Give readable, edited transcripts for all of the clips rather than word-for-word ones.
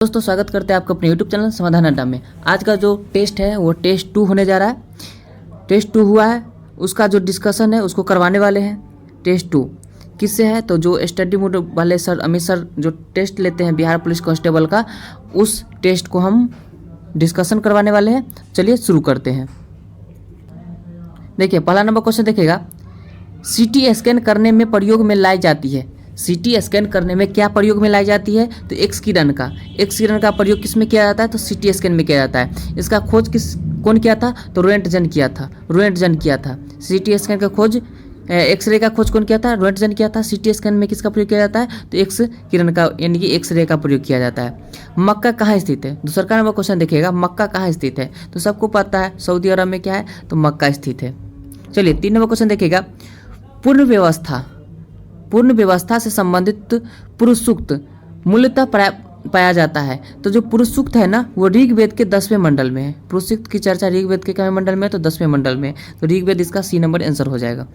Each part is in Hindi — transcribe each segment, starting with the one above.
दोस्तों स्वागत करते हैं आपका अपने यूट्यूब चैनल समाधान अड्डा में। आज का जो टेस्ट है वो टेस्ट 2 होने जा रहा है। टेस्ट 2 हुआ है, उसका जो डिस्कशन है उसको करवाने वाले हैं। टेस्ट 2 किससे है तो जो स्टडी मोड वाले सर अमित सर जो टेस्ट लेते हैं बिहार पुलिस कांस्टेबल का, उस टेस्ट को हम डिस्कशन करवाने वाले हैं। चलिए शुरू करते हैं। देखिए पहला नंबर क्वेश्चन देखिएगा, सीटी स्कैन करने में प्रयोग में लाई जाती है। सीटी स्कैन करने में क्या प्रयोग में लाई जाती है तो एक्स किरण का प्रयोग किस में किया जाता है तो सीटी स्कैन में किया जाता है। इसका खोज कौन किया था तो रोएंटजन किया था। सीटी स्कैन का खोज एक्सरे का खोज कौन किया था रोएंटजन किया था। सीटी स्कैन में किसका प्रयोग किया जाता है तो एक्स किरण का यानी कि एक्सरे का प्रयोग किया जाता है। मक्का कहाँ स्थित है, दूसरा नंबर क्वेश्चन देखिएगा, मक्का कहाँ स्थित है तो सबको पता है सऊदी अरब में क्या है तो मक्का स्थित है। चलिए 3 नंबर क्वेश्चन देखिएगा, पूर्ण व्यवस्था से संबंधित पुरुष सूक्त मूलतः पाया जाता है। तो जो पुरुष सूक्त है ना वो ऋग्वेद के 10वें मंडल में है। पुरुष सूक्त की चर्चा ऋग्वेद के कितवें मंडल में है तो 10वें मंडल में, तो ऋग्वेद इसका सी नंबर आंसर हो जाएगा।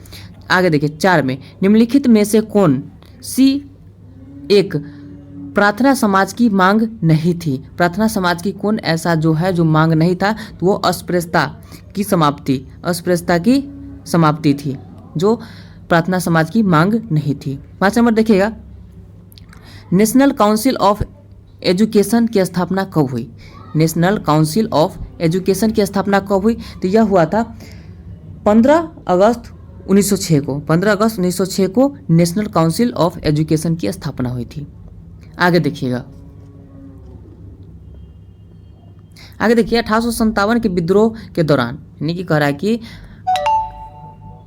आगे देखिए 4 में, निम्नलिखित में से कौन सी एक प्रार्थना समाज की मांग नहीं थी। प्रार्थना समाज की कौन ऐसा जो है जो मांग नहीं था तो वो अस्पृश्यता की समाप्ति थी, जो प्रार्थना समाज की मांग नहीं थी। 5 नंबर देखिएगा, नेशनल काउंसिल ऑफ एजुकेशन की स्थापना कब हुई। नेशनल काउंसिल ऑफ एजुकेशन की स्थापना कब हुई तो यह हुआ था 15 अगस्त 1906 को। 15 अगस्त 1906 को नेशनल काउंसिल ऑफ एजुकेशन की स्थापना हुई थी। आगे देखिएगा, 1857 के विद्रोह के दौरान, यानी कि कह रहा है कि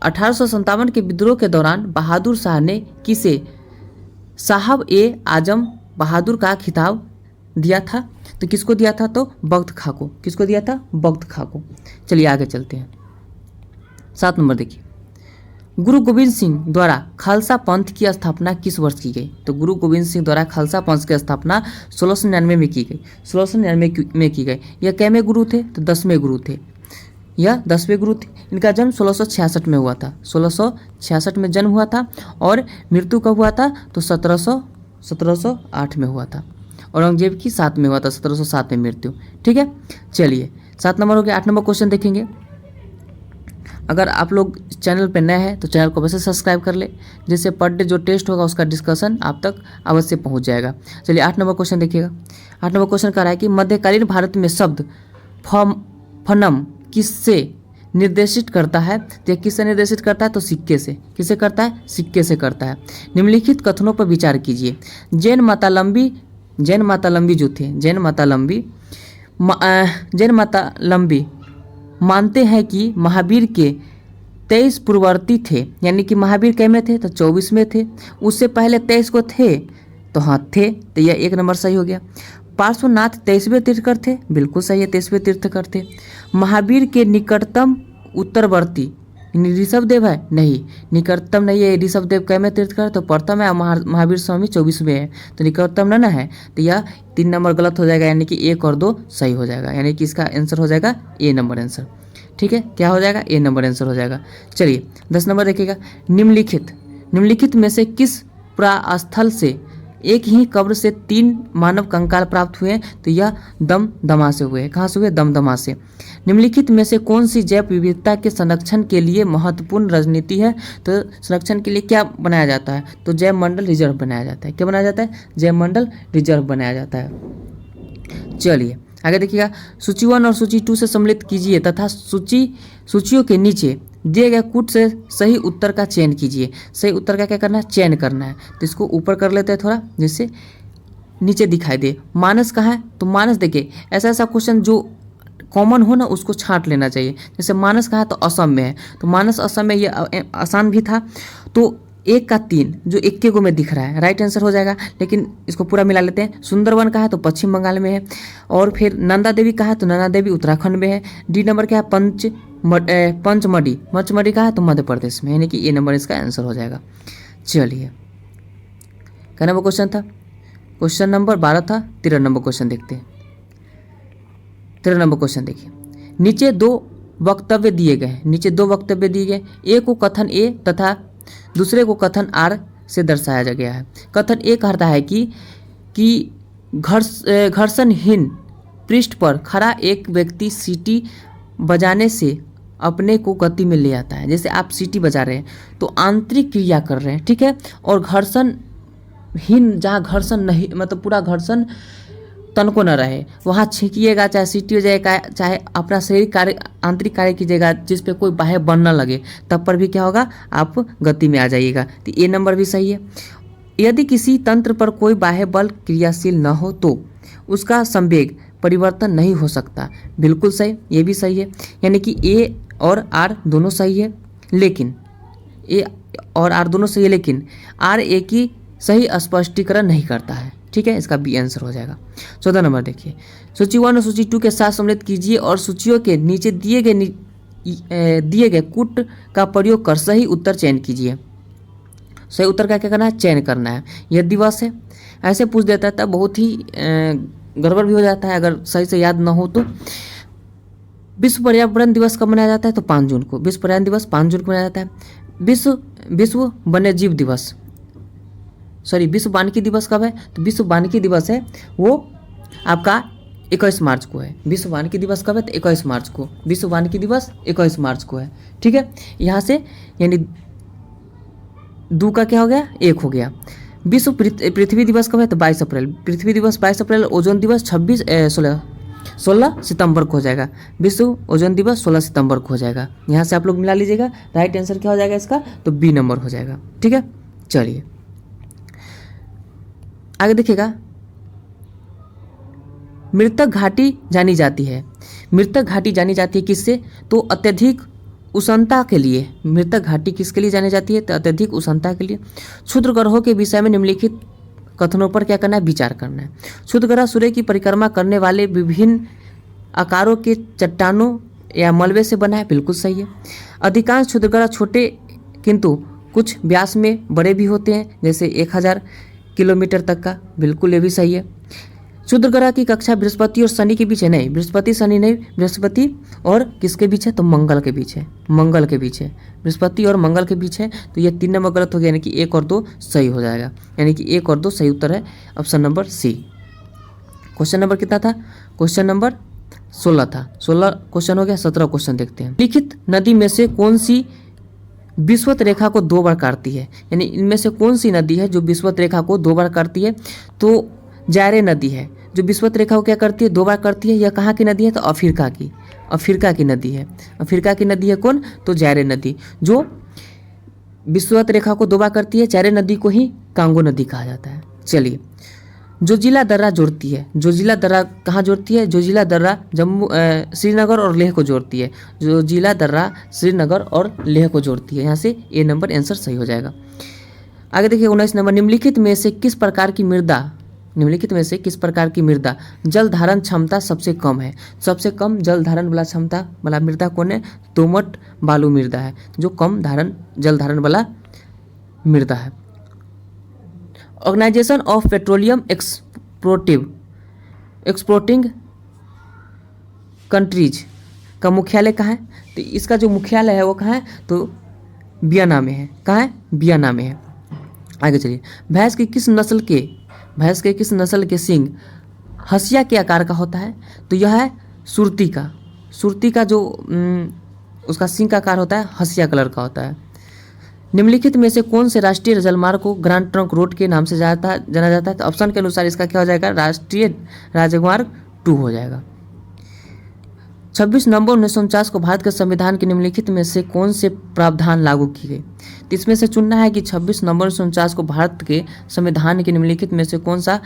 1857 के विद्रोह के दौरान बहादुर शाह ने किसे साहब ए आजम बहादुर का खिताब दिया था तो किसको दिया था तो बख्त खां को। किसको दिया था बख्त खां को। चलिए आगे चलते हैं। 7 नंबर देखिए, गुरु गोविंद सिंह द्वारा खालसा पंथ की स्थापना किस वर्ष की गई तो गुरु गोविंद सिंह द्वारा खालसा पंथ की स्थापना 1699 में की गई। 1699 में की गई। यह कैमे गुरु थे तो 10वें गुरु थे। यह 10वें गुरु थे। इनका जन्म 1666 में हुआ था। 1666 में जन्म हुआ था और मृत्यु कब हुआ था तो 1708 में हुआ था। औरंगजेब की 7 में हुआ था, 1707 में मृत्यु। ठीक है, चलिए 7 नंबर हो गया। 8 नंबर क्वेश्चन देखेंगे। अगर आप लोग चैनल पर नए हैं तो चैनल को वैसे सब्सक्राइब कर ले, जिससे पर डे जो टेस्ट होगा उसका डिस्कशन आप तक अवश्य पहुंच जाएगा। चलिए 8 नंबर क्वेश्चन देखिएगा। 8 नंबर क्वेश्चन कह रहा है कि मध्यकालीन भारत में शब्द फनम किससे निर्देशित करता है तो किससे निर्देशित करता है तो सिक्के से। किससे करता है सिक्के से करता है। निम्नलिखित कथनों पर विचार कीजिए। जैन मातालंबी जो थे, जैन मातालंबी मानते हैं कि महावीर के 23 पूर्ववर्ती थे, यानी कि महावीर कै में थे तो 24 में थे। उससे पहले 23 को थे तो हाँ थे, तो यह 1 नंबर सही हो गया। पार्श्वनाथ 23वें तीर्थकर थे, बिल्कुल सही है, 23वें तीर्थकर थे। महावीर के निकटतम उत्तरवर्ती ऋषभदेव है, नहीं निकटतम नहीं है। ऋषभदेव कै में तीर्थकर तो प्रथम है, महावीर स्वामी 24वें है, तो निकटतम ना है, तो यह 3 नंबर गलत हो जाएगा, यानी कि 1 और 2 सही हो जाएगा, यानी कि इसका आंसर हो जाएगा ए नंबर आंसर। ठीक है, क्या हो जाएगा ए नंबर आंसर हो जाएगा। चलिए 10 नंबर देखिएगा, निम्नलिखित में से किस प्रास्थल से एक ही कब्र से 3 मानव कंकाल प्राप्त हुए तो यह दमदमा से हुए। कहाँ से हुए दमदमा से। निम्नलिखित में से कौन सी जैव विविधता के संरक्षण के लिए महत्वपूर्ण रणनीति है तो संरक्षण के लिए क्या बनाया जाता है तो जैव मंडल रिजर्व बनाया जाता है। क्या बनाया जाता है जैव मंडल रिजर्व बनाया जाता है। चलिए आगे देखिएगा, सूची 1 और सूची 2 से सम्मिलित कीजिए तथा सूचियों के नीचे दिए गए कूट से सही उत्तर का चयन कीजिए। सही उत्तर का क्या करना है चयन करना है, तो इसको ऊपर कर लेते हैं थोड़ा जिससे नीचे दिखाई दे। मानस कहाँ है तो मानस देखिए ऐसा क्वेश्चन जो कॉमन हो ना उसको छांट लेना चाहिए। जैसे मानस कहाँ है तो असम में है, तो मानस असम में, ये आसान भी था। तो 1 का 3 जो 1 गो में दिख रहा है राइट आंसर हो जाएगा, लेकिन इसको पूरा मिला लेते हैं। सुंदरवन का है तो पश्चिम बंगाल में है, और फिर नंदा देवी का है तो नंदा देवी उत्तराखंड में है। डी नंबर क्या है पंचमढ़ी का है तो मध्य प्रदेश में, यानी कि ए नंबर इसका आंसर हो जाएगा। चलिए क्या नंबर क्वेश्चन था, क्वेश्चन नंबर 12 था। 13 नंबर क्वेश्चन देखते हैं। 13 नंबर क्वेश्चन देखिए, नीचे 2 वक्तव्य दिए गए। ए को कथन ए तथा दूसरे को कथन आर से दर्शाया गया है। कथन ए कहता है कि घर्षणहीन पृष्ठ पर खड़ा एक व्यक्ति सीटी बजाने से अपने को गति में ले आता है। जैसे आप सीटी बजा रहे हैं तो आंतरिक क्रिया कर रहे हैं, ठीक है। और घर्षणहीन, जहाँ घर्षण नहीं, मतलब पूरा घर्षण तन को न रहे, वहाँ छींकिएगा, चाहे सीटी हो जाएगा, चाहे अपना शरीर कार्य, आंतरिक कार्य कीजिएगा जिस पे कोई बाह्य बल न लगे, तब पर भी क्या होगा, आप गति में आ जाइएगा। तो ए नंबर भी सही है। यदि किसी तंत्र पर कोई बाह्य बल क्रियाशील न हो तो उसका संवेग परिवर्तन नहीं हो सकता, बिल्कुल सही, ये भी सही है। यानी कि ए और आर दोनों सही है, लेकिन ए और आर दोनों सही है, लेकिन आर ए की सही स्पष्टीकरण नहीं करता है, ठीक है। इसका बी आंसर हो जाएगा। 14 नंबर देखिए, सूची 1 और सूची 2 के साथ सम्मिलित कीजिए और सूचियों के नीचे दिए गए कूट का प्रयोग कर सही उत्तर चयन कीजिए। सही उत्तर का क्या करना है, चयन करना है। यह दिवस है, ऐसे पूछ देता था, बहुत ही गड़बड़ भी हो जाता है अगर सही से याद ना हो तो। विश्व पर्यावरण दिवस कब मनाया जाता है, तो 5 जून को। विश्व पर्यावरण दिवस 5 जून को मनाया जाता है। विश्व वन्यजीव दिवस, सॉरी, विश्व वानिकी दिवस कब है, तो विश्व वानिकी दिवस है वो आपका 21 मार्च को है। विश्व वानिकी दिवस कब है, तो 21 मार्च को। विश्व वानिकी दिवस 21 मार्च को है, ठीक है। यहाँ से यानी 2 का क्या हो गया, 1 हो गया। विश्व पृथ्वी दिवस कब है, तो 22 अप्रैल। पृथ्वी दिवस 22 अप्रैल। ओजोन दिवस 16 सितंबर को हो जाएगा। विश्व ओजोन दिवस 16 सितंबर को हो जाएगा। यहाँ से आप लोग मिला लीजिएगा, राइट आंसर क्या हो जाएगा इसका, तो बी नंबर हो जाएगा, ठीक है। चलिए आगे देखिएगा, मृतक घाटी जानी जाती है। मृतक घाटी जानी जाती है किससे, तो अत्यधिक उष्णता के लिए। मृतक घाटी किसके लिए जानी जाती है, तो अत्यधिक उष्णता के लिए। क्षुद्र ग्रहों के विषय में निम्नलिखित कथनों पर क्या करना है, विचार करना है। क्षुद्र ग्रह सूर्य की परिक्रमा करने वाले विभिन्न आकारों के चट्टानों या मलबे से बना है, बिल्कुल सही है। अधिकांश क्षुद्र ग्रह छोटे किंतु कुछ व्यास में बड़े भी होते हैं, जैसे 1000 किलोमीटर तक का, बिल्कुल ये भी सही है। क्षुद्र ग्रह की कक्षा बृहस्पति और शनि के बीच है, नहीं बृहस्पति शनि नहीं, बृहस्पति और किसके बीच है, तो मंगल के बीच है। मंगल के बीच है, बृहस्पति और मंगल के बीच है। तो ये 3 नंबर गलत हो गया, यानी कि 1 और 2 सही हो जाएगा। यानी कि 1 और 2 सही उत्तर है, option number C. Question number कितना था, क्वेश्चन नंबर 16 था। 16 क्वेश्चन हो गया, 17 क्वेश्चन देखते हैं। लिखित नदी में से कौन सी विषुवत रेखा को 2 बार काटती है, यानी इनमें से कौन सी नदी है जो विषुवत रेखा को 2 बार काटती है, तो जायरे नदी है जो विषुवत रेखा को क्या करती है, 2 बार करती है। यह कहाँ की नदी है, तो अफ्रीका की, अफ्रीका की नदी है। अफ्रीका की नदी है कौन, तो जायरे नदी, जो विषुवत रेखा को 2 बार करती है। जायरे नदी को ही कांगो नदी कहा जाता है। चलिए, जोजिला दर्रा जोड़ती है। जोजिला दर्रा कहाँ जोड़ती है, जोजिला दर्रा जम्मू श्रीनगर और लेह को जोड़ती है। जोजिला दर्रा श्रीनगर और लेह को जोड़ती है। यहाँ से ए नंबर आंसर सही हो जाएगा। आगे देखिए 19 नंबर, निम्नलिखित में से किस प्रकार की मृदा, निम्नलिखित में से किस प्रकार की मृदा जल धारण क्षमता सबसे कम है। सबसे कम जल धारण वाला क्षमता वाला मृदा कौन है, दोमट बालू मृदा है, जो कम जल धारण वाला मृदा है। Organization of petroleum exporting countries का मुख्यालय कहाँ है, तो इसका जो मुख्यालय है वो कहाँ है, तो वियना में है। कहाँ है, वियना में है। आगे चलिए, भैंस के किस नस्ल के सींग हंसिया के आकार का होता है, तो यह है सुरती का। सुरती का जो उसका सींग का आकार होता है हंसिया कलर का होता है। निम्नलिखित में से कौन से राष्ट्रीय जलमार्ग को ग्रैंड ट्रंक रोड के नाम से जाना जाता है, तो ऑप्शन के अनुसार इसका क्या हो जाएगा, राष्ट्रीय राजमार्ग 2 हो जाएगा। 26 नवंबर 1949 को भारत के संविधान के निम्नलिखित में से कौन से प्रावधान लागू किए गए, तो इसमें से चुनना है कि 26 नवंबर 1949 को भारत के संविधान के निम्नलिखित में से कौन सा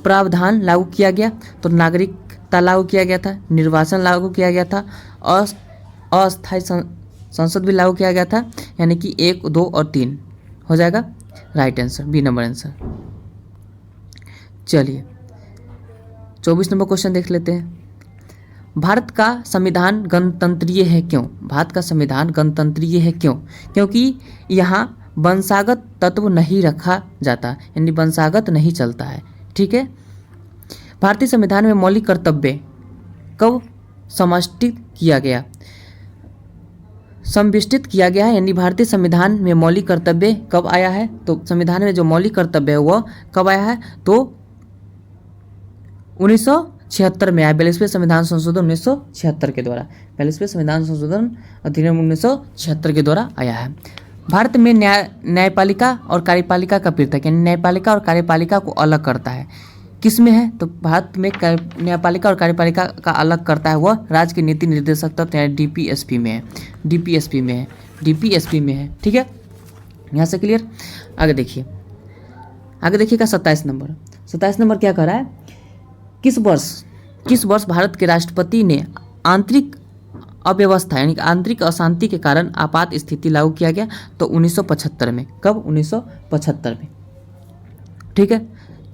प्रावधान लागू किया गया, तो नागरिकता लागू किया गया था, निर्वाचन लागू किया गया था, अस्थायी संसद भी लागू किया गया था। यानी कि 1, 2 और 3 हो जाएगा right answer, B number answer. चलिए 24 नंबर क्वेश्चन देख लेते हैं। भारत का संविधान गणतंत्रीय है क्यों। भारत का संविधान गणतंत्रीय है क्यों, क्योंकि यहाँ वंशागत तत्व नहीं रखा जाता, यानी वंशागत नहीं चलता है, ठीक है। भारतीय संविधान में मौलिक कर्तव्य कब समाविष्टित किया गया, संविष्टित किया गया है, यानी भारतीय संविधान में मौलिक कर्तव्य कब आया है, तो संविधान में जो मौलिक कर्तव्य है वह कब आया है, तो 1976 में आया, 42वें संविधान संशोधन 1976 के द्वारा, 42वें संविधान संशोधन अधिनियम 1976 के द्वारा आया है। भारत में न्यायपालिका और कार्यपालिका का पृथक, यानी न्यायपालिका और कार्यपालिका को अलग करता है। किस में है? तो भारत में न्यायपालिका और कार्यपालिका का अलग करता है वह राज्य के नीति निर्देशक तत्व यानी डीपीएसपी में है, डीपीएसपी में है, डीपीएसपी में है। ठीक है, यहाँ से क्लियर। आगे देखिए, आगे देखिएगा 27 नंबर। 27 नंबर क्या कर रहा है? किस वर्ष भारत के राष्ट्रपति ने आंतरिक अव्यवस्था यानी आंतरिक अशांति के कारण आपात स्थिति लागू किया गया? तो 1975 में। कब? 1975 में। ठीक है,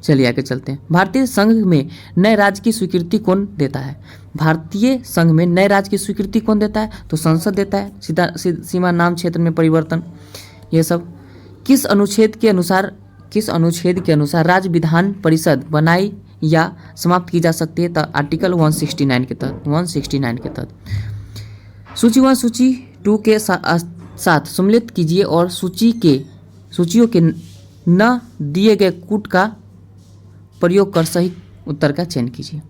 चलिए आगे चलते हैं। भारतीय संघ में नए राज्य की स्वीकृति कौन देता है? भारतीय संघ में नए राज्य की स्वीकृति कौन देता है? तो संसद देता है। सीमा नाम क्षेत्र में परिवर्तन, ये सब किस अनुच्छेद के अनुसार राज्य विधान परिषद बनाई या समाप्त की जा सकती है? तो आर्टिकल 169 के तहत, 169 के तहत। सूची 1 सूची 2 के साथ सम्मिलित कीजिए और सूचियों के न दिए गए कूट का प्रयोग कर सही उत्तर का चयन कीजिए।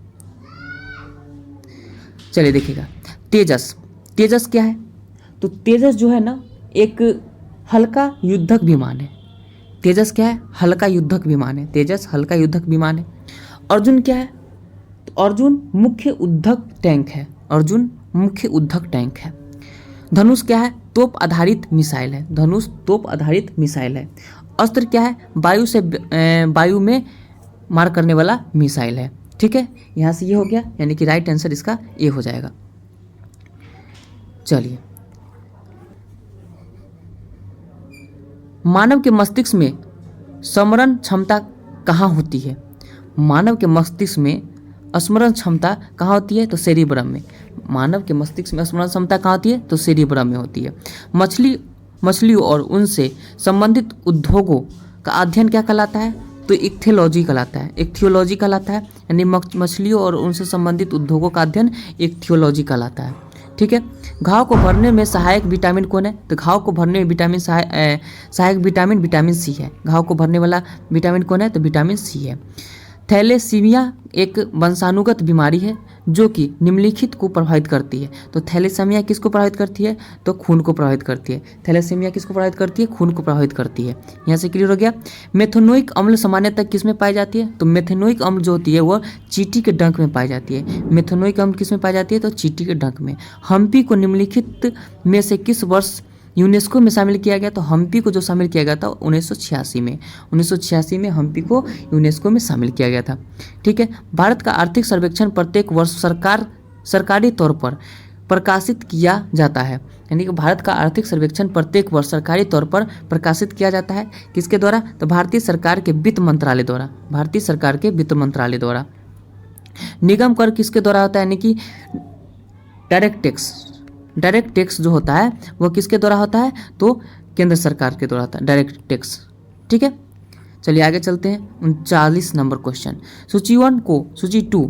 चलिए देखिएगा, तेजस क्या है? तो तेजस जो है ना एक हल्का युद्धक विमान है। तेजस क्या है? हल्का युद्धक विमान है। तेजस हल्का युद्धक विमान है। अर्जुन क्या है? तो अर्जुन मुख्य युद्धक टैंक है। अर्जुन मुख्य युद्धक टैंक है। धनुष क्या है? तोप आधारित मिसाइल है। धनुष तोप आधारित मिसाइल है। अस्त्र क्या है? वायु में मार करने वाला मिसाइल है। ठीक है, यहाँ से ये हो गया, यानी कि राइट आंसर इसका ए हो जाएगा। चलिए, मानव के मस्तिष्क में स्मरण क्षमता कहाँ होती है? मानव के मस्तिष्क में स्मरण क्षमता कहाँ होती है? तो सेरिब्रम में। मानव के मस्तिष्क में स्मरण क्षमता कहाँ होती है? तो सेरिब्रम में होती है। मछलियों और उनसे संबंधित उद्योगों का अध्ययन क्या कहलाता है? तो इक्थियोलॉजी कहलाता है। इक्थियोलॉजी कहलाता है, यानी मछलियों और उनसे संबंधित उद्योगों का अध्ययन इक्थियोलॉजी कहलाता है। ठीक है, घाव को भरने में सहायक विटामिन कौन है? तो घाव को भरने में सहायक विटामिन सी है। घाव को भरने वाला विटामिन कौन है? तो विटामिन सी है। थैलेसीमिया एक वंशानुगत बीमारी है जो कि निम्नलिखित को प्रभावित करती है। तो थैलेसीमिया किसको प्रभावित करती है? तो खून को प्रभावित करती है। थैलेसीमिया किसको प्रभावित करती है? खून को प्रभावित करती है। यहाँ से क्लियर हो गया। मेथेनोइक अम्ल सामान्यतः किस में पाई जाती है? तो मेथेनोइक अम्ल जो होती है वह चींटी के डंक में पाई जाती है। मेथेनोइक अम्ल किस में पाई जाती है? तो चींटी के डंक में। हम्पी को निम्नलिखित में से किस वर्ष यूनेस्को में शामिल किया गया? तो हम्पी को जो शामिल किया गया था 1986 में। 1986 में हम्पी को यूनेस्को में शामिल किया गया था। ठीक है, भारत का आर्थिक सर्वेक्षण प्रत्येक वर्ष सरकारी तौर पर प्रकाशित किया जाता है। यानी कि भारत का आर्थिक सर्वेक्षण प्रत्येक वर्ष सरकारी तौर पर प्रकाशित किया जाता है। किसके द्वारा? तो भारतीय सरकार के वित्त मंत्रालय द्वारा। भारतीय सरकार के वित्त मंत्रालय द्वारा। निगम कर किसके द्वारा होता है? यानी कि डायरेक्ट टैक्स जो होता है वह किसके द्वारा होता है? तो केंद्र सरकार के द्वारा होता है डायरेक्ट टैक्स। ठीक है, चलिए आगे चलते हैं। 39 नंबर क्वेश्चन। सूची 1 को सूची 2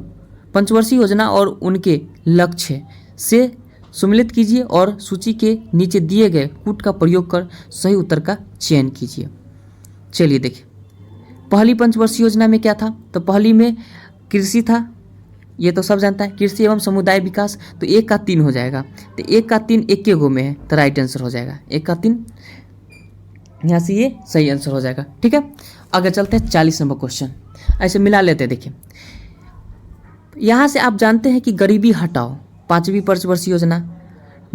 पंचवर्षीय योजना और उनके लक्ष्य से सम्मिलित कीजिए और सूची के नीचे दिए गए कूट का प्रयोग कर सही उत्तर का चयन कीजिए। चलिए देखिए, पहली पंचवर्षीय योजना में क्या था? तो पहली में कृषि था, ये तो सब जानता है, कृषि एवं समुदाय विकास। तो 1 का 3 हो जाएगा। तो 1 का 3 एक के गो में है, तो राइट आंसर हो जाएगा 1 का 3। यहाँ से ये सही आंसर हो जाएगा। ठीक है, आगे चलते हैं 40 नंबर क्वेश्चन। ऐसे मिला लेते हैं। देखिए, यहाँ से आप जानते हैं कि गरीबी हटाओ 5वीं पंचवर्षीय योजना।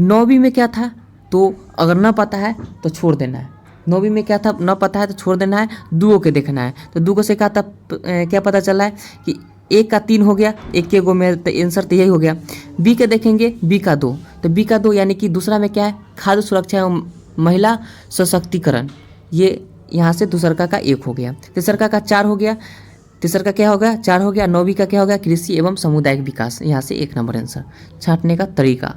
9वीं में क्या था? तो अगर ना पता है तो छोड़ देना है। 9वीं में क्या था? ना पता है तो छोड़ देना है। दुओ के देखना है। तो दुगो से क्या था? क्या पता चला है कि 1 का 3 हो गया, 1 के गो में, तो आंसर तो यही हो गया। बी के देखेंगे, बी का 2। तो बी का 2 यानी कि दूसरा में क्या है? खाद्य सुरक्षा एवं महिला सशक्तिकरण। ये यहाँ से दूसरका का 1 हो गया। तीसरका का 4 हो गया। तीसरका क्या हो गया? 4 हो गया। 9वीं का क्या हो गया? कृषि एवं सामुदायिक विकास। यहाँ से 1 नंबर आंसर। छांटने का तरीका।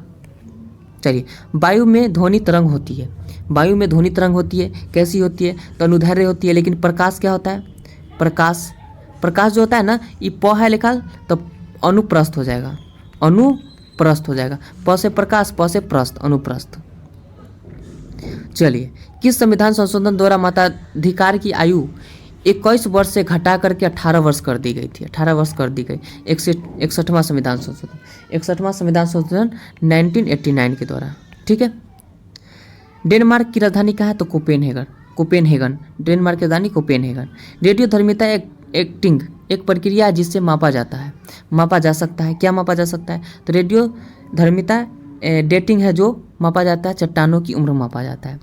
चलिए, वायु में ध्वनि तरंग होती है। वायु में ध्वनि तरंग होती है, कैसी होती है? तो अनुदैर्घ्य होती है। लेकिन प्रकाश क्या होता है? प्रकाश जो होता है ना, ये प है लिखा तो अनुप्रस्थ हो जाएगा। अनुप्रस्थ हो जाएगा। प से प्रकाश, प से प्रस्थ, अनुप्रस्थ। चलिए, किस संविधान संशोधन द्वारा मताधिकार की आयु 21 वर्ष से घटा करके 18 वर्ष कर दी गई थी, 18 वर्ष कर दी गई। 61वां संविधान संशोधन, 61वां संविधान संशोधन 1989 के द्वारा। ठीक है। डेनमार्क की राजधानी कहाँ है? तो कोपेनहेगन, कोपेनहेगन डेनमार्क की राजधानी कोपेनहेगन। रेडियो धर्मिता एक्टिंग एक प्रक्रिया है जिससे मापा जाता है, मापा जा सकता है। क्या मापा जा सकता है? तो रेडियो धर्मिता डेटिंग है जो मापा जाता है, चट्टानों की उम्र मापा जाता है।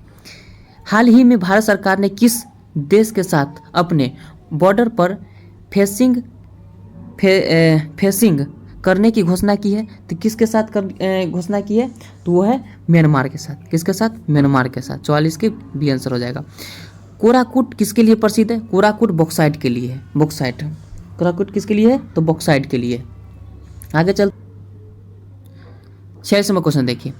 हाल ही में भारत सरकार ने किस देश के साथ अपने बॉर्डर पर फेंसिंग करने की घोषणा की है? तो किसके साथ घोषणा की है? तो वो है म्यांमार के साथ। किसके साथ? म्यांमार के साथ। 44 के बी आंसर हो जाएगा। कोराकुट किसके लिए प्रसिद्ध है? कोराकुट बॉक्साइट के लिए है, बॉक्साइट। कोराकुट किसके लिए है? तो बॉक्साइट के लिए। आगे चल 6वां क्वेश्चन देखिए,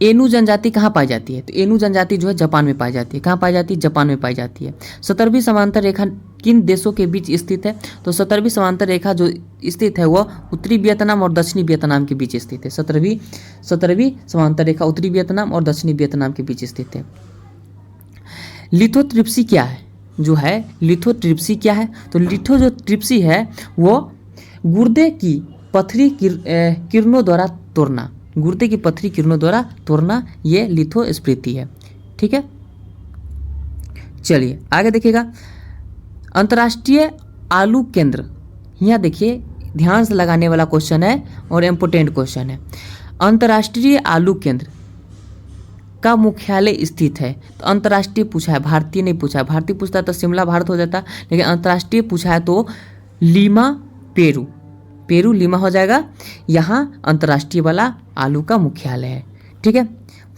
एनु जनजाति कहाँ पाई जाती है? तो एनु जनजाति जो है जापान में पाई जाती है। कहाँ पाई जाती है? जापान में पाई जाती है। 17वीं समांतर रेखा किन देशों के बीच स्थित है? तो 17वीं समांतर रेखा जो स्थित है वह उत्तरी वियतनाम और दक्षिणी वियतनाम के बीच स्थित है। 17वीं समांतर रेखा उत्तरी वियतनाम और दक्षिणी वियतनाम के बीच स्थित है। लिथोट्रिप्सी क्या है? जो है लिथोट्रिप्सी क्या है? तो लिथो जो ट्रिप्सी है वो गुर्दे की पथरी किरणों द्वारा तोड़ना, गुर्दे की पथरी किरणों द्वारा तोड़ना, ये लिथोस्फीति है। ठीक है। चलिए आगे देखिएगा, अंतर्राष्ट्रीय आलू केंद्र। यहाँ देखिए ध्यान से लगाने वाला क्वेश्चन है और इम्पोर्टेंट क्वेश्चन है। अंतर्राष्ट्रीय आलू केंद्र का मुख्यालय स्थित है? तो अंतर्राष्ट्रीय पूछा है, भारतीय नहीं पूछा है। भारतीय पूछता है तो शिमला भारत हो जाता, लेकिन अंतर्राष्ट्रीय पूछा है तो लीमा पेरू, पेरू लीमा हो जाएगा। यहाँ अंतर्राष्ट्रीय वाला आलू का मुख्यालय है। ठीक है।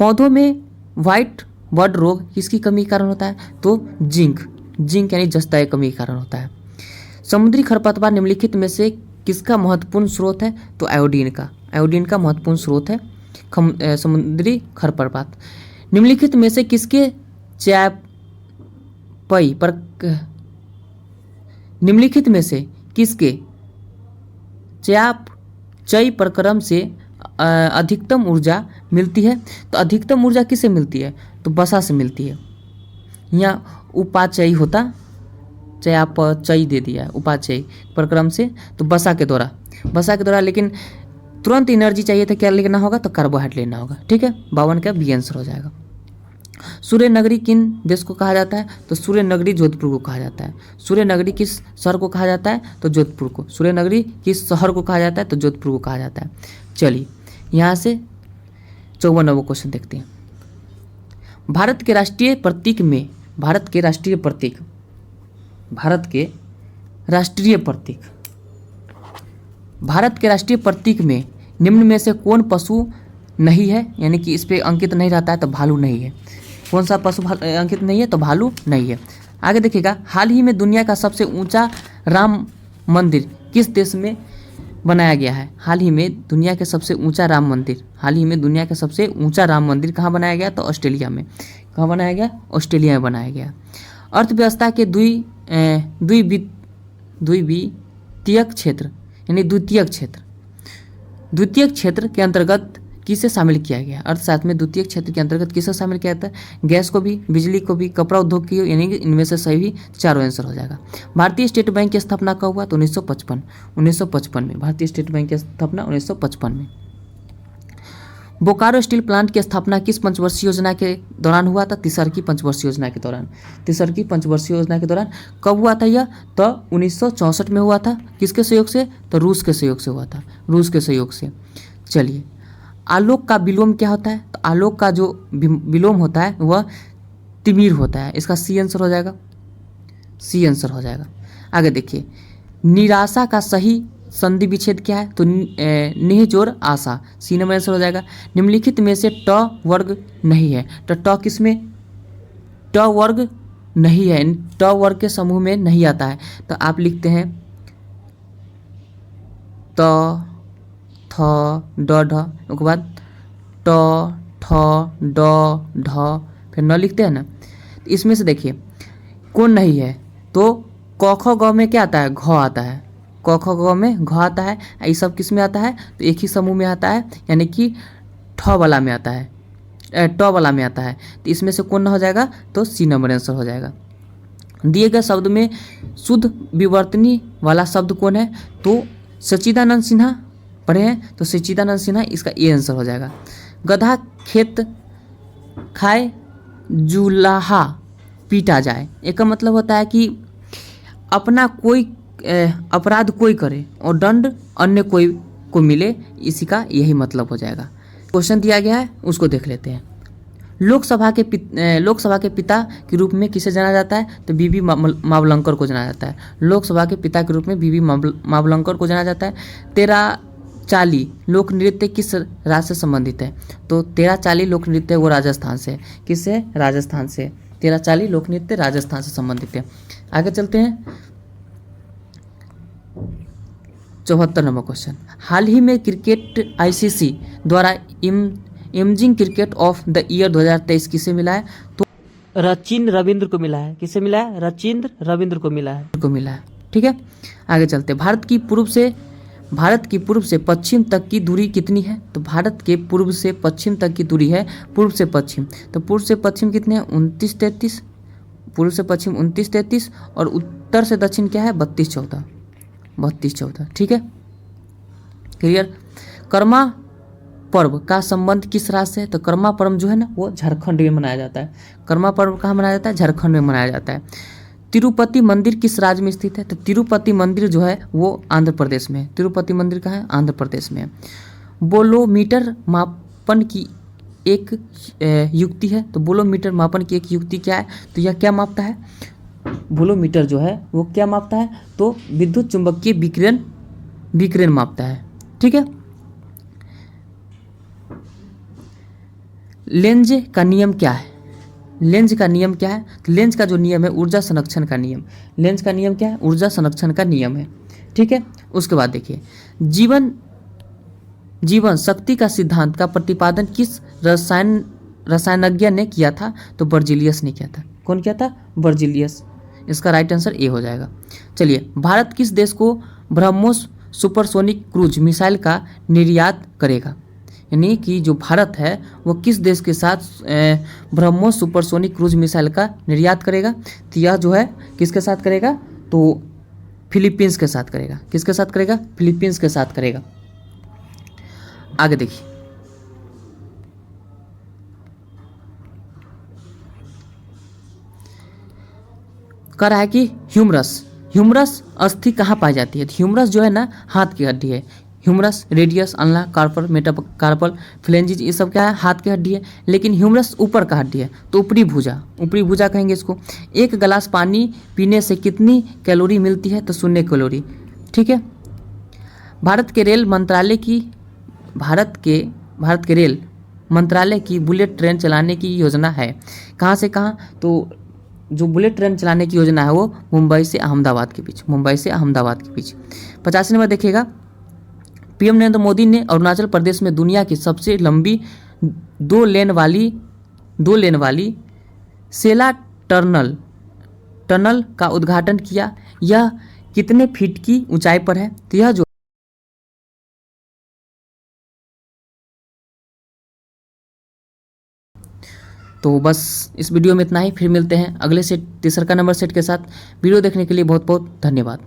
पौधों में व्हाइट बर्ड रोग किसकी कमी के कारण होता है? तो जिंक यानी जस्ता की कमी के कारण होता है। समुद्री खरपतवार निम्नलिखित में से किसका महत्वपूर्ण स्रोत है? तो आयोडीन का, आयोडीन का महत्वपूर्ण स्रोत है समुद्री खरपतवार। निम्नलिखित में से किसके चयापचय पर निम्नलिखित में से किसके चयापचय प्रक्रम से अधिकतम ऊर्जा मिलती है? तो अधिकतम ऊर्जा किससे मिलती है? तो वसा से मिलती है। यहाँ उपाचय होता, चयापचय दे दिया है, उपाचय प्रक्रम से, तो वसा के द्वारा। लेकिन तुरंत एनर्जी चाहिए तो क्या लेना होगा? तो कार्बोहाइड्रेट लेना होगा। ठीक है। 52 का बी आंसर हो जाएगा। सूर्य नगरी किन देश को कहा जाता है? तो सूर्य नगरी जोधपुर को कहा जाता है। सूर्य नगरी किस शहर को कहा जाता है? तो जोधपुर को। सूर्य नगरी किस शहर को कहा जाता है? तो जोधपुर को कहा जाता है। चलिए यहाँ से 54वां क्वेश्चन देखते हैं। भारत के राष्ट्रीय प्रतीक में, भारत के राष्ट्रीय प्रतीक में निम्न में से कौन पशु नहीं है? यानी कि इस पे अंकित नहीं रहता है तो भालू नहीं है। कौन सा पशु अंकित नहीं है? तो भालू नहीं है। आगे देखिएगा, हाल ही में दुनिया का सबसे ऊंचा राम मंदिर किस देश में बनाया गया है? हाल ही में दुनिया के सबसे ऊंचा राम मंदिर कहाँ बनाया गया? तो ऑस्ट्रेलिया में। कहाँ बनाया गया? ऑस्ट्रेलिया में बनाया गया। अर्थव्यवस्था के द्वितीयक क्षेत्र यानी द्वितीयक क्षेत्र के अंतर्गत किसे शामिल किया गया? अर्थशास्त्र में द्वितीयक क्षेत्र के अंतर्गत किसे शामिल किया जाता है? गैस को भी, बिजली को भी, कपड़ा उद्योग की, यानी कि इनमें से सभी चारों आंसर हो जाएगा। भारतीय स्टेट बैंक की स्थापना कब हुआ? तो 1955 में। भारतीय स्टेट बैंक की स्थापना 1955 में। बोकारो स्टील प्लांट की स्थापना किस पंचवर्षीय योजना के दौरान हुआ था? तीसरी पंचवर्षीय योजना के दौरान। तीसरी पंचवर्षीय योजना के दौरान कब हुआ था यह? तो 1964 में हुआ था। किसके सहयोग से? तो रूस के सहयोग से हुआ था, रूस के सहयोग से। चलिए, आलोक का विलोम क्या होता है? तो आलोक का जो विलोम होता है वह तिमिर होता है। इसका सी आंसर हो जाएगा, सी आंसर हो जाएगा। आगे देखिए, निराशा का सही संधि विच्छेद क्या है? तो निहचोर आशा, सी नंबर आंसर हो जाएगा। निम्नलिखित में से ट वर्ग नहीं है, तो ट किसमें? ट वर्ग नहीं है, ट वर्ग के समूह में नहीं आता है। तो आप लिखते हैं त, थ, ड, ढ, उसके बाद ट, ठ, ड, ढ, फिर न लिखते हैं ना। तो इसमें से देखिए कौन नहीं है? तो क ख ग में क्या आता है? घ आता है। क ख ग में घ आता है। ये सब किस में आता है? तो एक ही समूह में आता है, यानी कि ठ वाला में आता है, ट वाला में आता है। तो इसमें से कौन हो जाएगा? तो सी नंबर आंसर हो जाएगा। दिए गए शब्द में शुद्ध विवर्तनी वाला शब्द कौन है? तो सच्चिदानंद सिन्हा पढ़े हैं, तो सच्चिदानंद सिन्हा इसका ए आंसर हो जाएगा। गधा खेत खाए जुलाहा पीटा जाए, एक का मतलब होता है कि अपना कोई अपराध कोई करे और दंड अन्य कोई को मिले, इसी का यही मतलब हो जाएगा। क्वेश्चन दिया गया है उसको देख लेते हैं। लोकसभा के पिता के रूप में किसे जाना जाता है? तो बीबी मावलंकर को जाना जाता है। लोकसभा के पिता के रूप में बीबी मावलंकर को जाना जाता है। तेरा चाली लोक नृत्य किस राज्य से संबंधित है? तो तेरा चाली लोक नृत्य वो राजस्थान से। किससे? राजस्थान से। तेरा चाली लोक नृत्य राजस्थान से संबंधित है। आगे चलते हैं 74 नंबर क्वेश्चन। हाल ही में क्रिकेट आईसीसी द्वारा emerging cricket of the year 2023 किसे मिला है? तो रचिंद्र रविंद्र को मिला है। किसे मिला है? रचिंद्र रविंद्र को मिला है। ठीक है, आगे चलते हैं। भारत की पूर्व से पश्चिम तक की दूरी कितनी है? तो भारत के पूर्व से पश्चिम तक की दूरी है, पूर्व से पश्चिम, तो पूर्व से पश्चिम कितने हैं? 29-33। पूर्व से पश्चिम 29-33 और उत्तर से दक्षिण क्या है? 32-14। ठीक है, क्लियर। कर्मा पर्व का संबंध किस राज्य से है? तो कर्मा पर्व जो है ना वो झारखंड में मनाया जाता है। कर्मा पर्व कहाँ मनाया जाता है? झारखंड में मनाया जाता है। तिरुपति मंदिर किस राज्य में स्थित है? तो तिरुपति मंदिर जो है वो आंध्र प्रदेश में है। तिरुपति मंदिर कहाँ है? आंध्र प्रदेश में है। बोलोमीटर मापन की एक युक्ति है, तो बोलोमीटर मापन की एक युक्ति क्या है? तो यह क्या मापता है? बोलोमीटर जो है वो क्या मापता है? तो विद्युत चुंबकीय विकिरण मापता है। ठीक है, लेंज का नियम क्या है? लेंज का नियम क्या है? तो लेंज का जो नियम है ऊर्जा संरक्षण का नियम। लेंज का नियम क्या है? ऊर्जा संरक्षण का नियम है। ठीक है, उसके बाद देखिए जीवन शक्ति का सिद्धांत का प्रतिपादन किस रसायनज्ञ ने किया था? तो बर्जीलियस ने किया था। कौन किया था? बर्जीलियस। इसका राइट आंसर ए हो जाएगा। चलिए, भारत किस देश को ब्रह्मोस सुपरसोनिक क्रूज मिसाइल का निर्यात करेगा? यानी कि जो भारत है वो किस देश के साथ ब्रह्मोस सुपरसोनिक क्रूज मिसाइल का निर्यात करेगा? तो यह जो है किसके साथ करेगा? तो फिलीपींस के साथ करेगा। किसके साथ करेगा? फिलीपींस के साथ करेगा। आगे देखिए, कह रहा है कि ह्यूमरस अस्थि कहाँ पाई जाती है? ह्यूमरस जो है ना हाथ की हड्डी है। Humerus, radius, ulna, carpal, metacarpal, phalanges, ये सब क्या है? हाथ की हड्डी है। लेकिन ह्यूमरस ऊपर का हड्डी है, तो ऊपरी भुजा कहेंगे इसको। एक गिलास पानी पीने से कितनी कैलोरी मिलती है? तो 0 कैलोरी। ठीक है, भारत के रेल मंत्रालय की बुलेट ट्रेन चलाने की योजना है। कहाँ से कहाँ? तो जो बुलेट ट्रेन चलाने की योजना है वो मुंबई से अहमदाबाद के बीच। 85 नंबर देखिएगा। पीएम नरेंद्र मोदी ने अरुणाचल प्रदेश में दुनिया की सबसे लंबी दो लेन वाली सेला टनल का उद्घाटन किया। यह कितने फीट की ऊंचाई पर है? तो यह जो तो बस इस वीडियो में इतना ही। फिर मिलते हैं अगले सेट तीसरा का नंबर सेट के साथ। वीडियो देखने के लिए बहुत बहुत धन्यवाद।